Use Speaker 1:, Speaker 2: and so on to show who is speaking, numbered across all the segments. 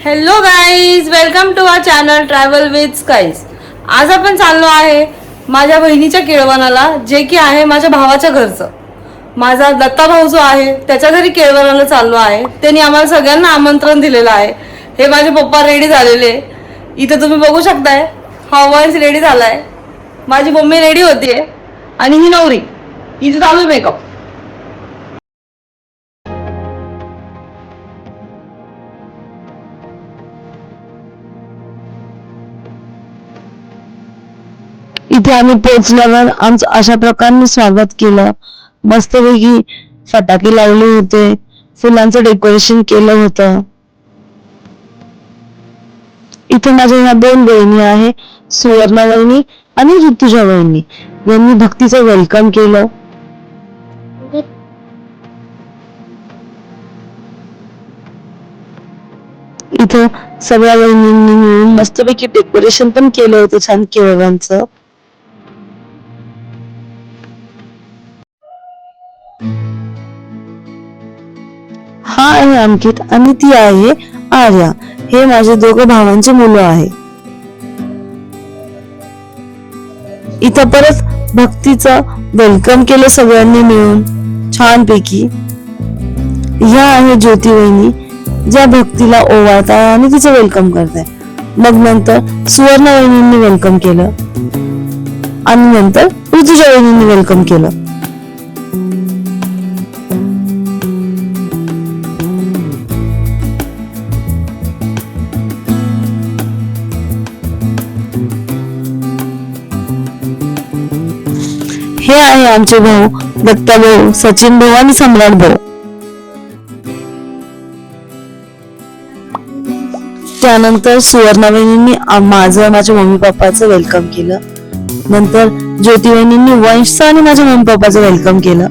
Speaker 1: Hello guys, welcome to our channel travel with skies. आज आपण चाललो आहे माझ्या बहिणीच्या केळवणाला, जे की आहे माझ्या भावाच्या घरचं. माझा दत्ता भाऊ जो आहे त्याच्या घरी केळवणाला चाललो आहे. त्यांनी आम्हाला सगळ्यांना आमंत्रण दिलेलं आहे. हे माझे पप्पा रेडी झालेले, इथे तुम्ही बघू शकताय. हा वॉइस रेडी झालाय, माझी मम्मी रेडी होतीये आणि ही नवरी इथे चालू मेकअप.
Speaker 2: इथे आम्ही पोहोचल्यावर आमचं अशा प्रकारे स्वागत केलं. मस्तपैकी फटाके लावले होते, फुलांचं डेकोरेशन केलं होतं. इथे माझ्या ह्या 2 बहिणी आहे, सुवर्णा वहिनी आणि ऋतुजा वहिनी. यांनी भक्तीचं वेलकम केलं. इथं सगळ्या बहिणींनी मिळून मस्तपैकी डेकोरेशन पण केलं होतं छान केळवणाचं. हा आहे अंकित आणि ती आहे आर्या. हे माझे 2 भावांची मुलं आहे. इथं परत भक्तीचं वेलकम केलं सगळ्यांनी मिळून छानपैकी. ह्या आहे ज्योती वहिनी, ज्या भक्तीला ओवाळताय आणि तिचं वेलकम करताय. मग नंतर सुवर्ण वहिनींनी वेलकम केलं आणि नंतर ऋतुजा वहिनींनी वेलकम केलं. हे आहे आमचे भाऊ दत्ता भाऊ, सचिन भाऊ आणि सम्राट भाऊ. त्यानंतर सुवर्णावहिनींनी माझ्या मम्मी पप्पाचं वेलकम केलं. नंतर ज्योती वहिनींनी वंशचं आणि माझ्या मम्मी पप्पाचं वेलकम केलं.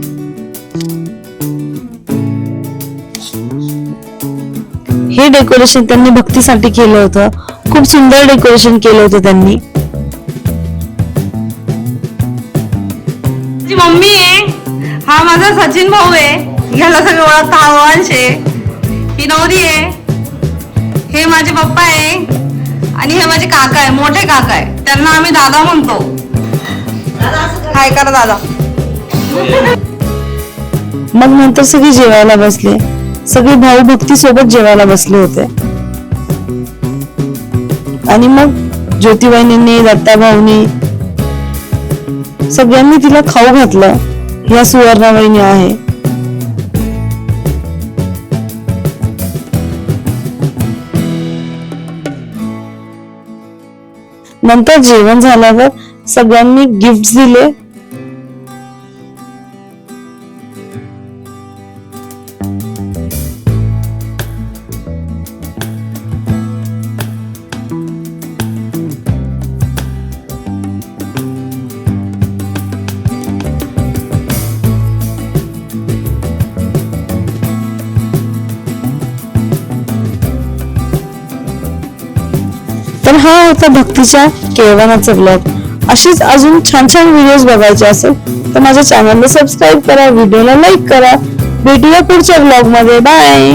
Speaker 2: हे डेकोरेशन त्यांनी भक्तीसाठी केलं होतं. खूप सुंदर डेकोरेशन केलं होतं त्यांनी.
Speaker 1: माझी मम्मी आहे, हा माझा सचिन भाऊ आहे, याला सगळं ओळखता हा वंश आहे, ही नवरी आहे, हे माझे पप्पा आहे आणि हे माझे काका आहे, मोठे काका आहे. त्यांना आम्ही दादा म्हणतो. हाय करा दादा.
Speaker 2: मग नंतर सगळे जेवायला बसले. सगळे भाऊ भक्ती सोबत जेवायला बसले होते. आणि मग ज्योती वहिनींनी, दत्ता भाऊनी सगळ्यांनी तिला खाऊ घातलं. ह्या सुवर्णा वहिनी आहे. नंतर जेवण झाल्यावर सगळ्यांनी गिफ्ट दिले. तर हा होता भक्तीच्या केळवणाचा ब्लॉग. अशीच अजून छान छान व्हिडिओज बघायचे असेल तर माझ्या चॅनलला सबस्क्राईब करा, व्हिडिओला लाईक करा. भेटूया पुढच्या ब्लॉग मध्ये. बाय.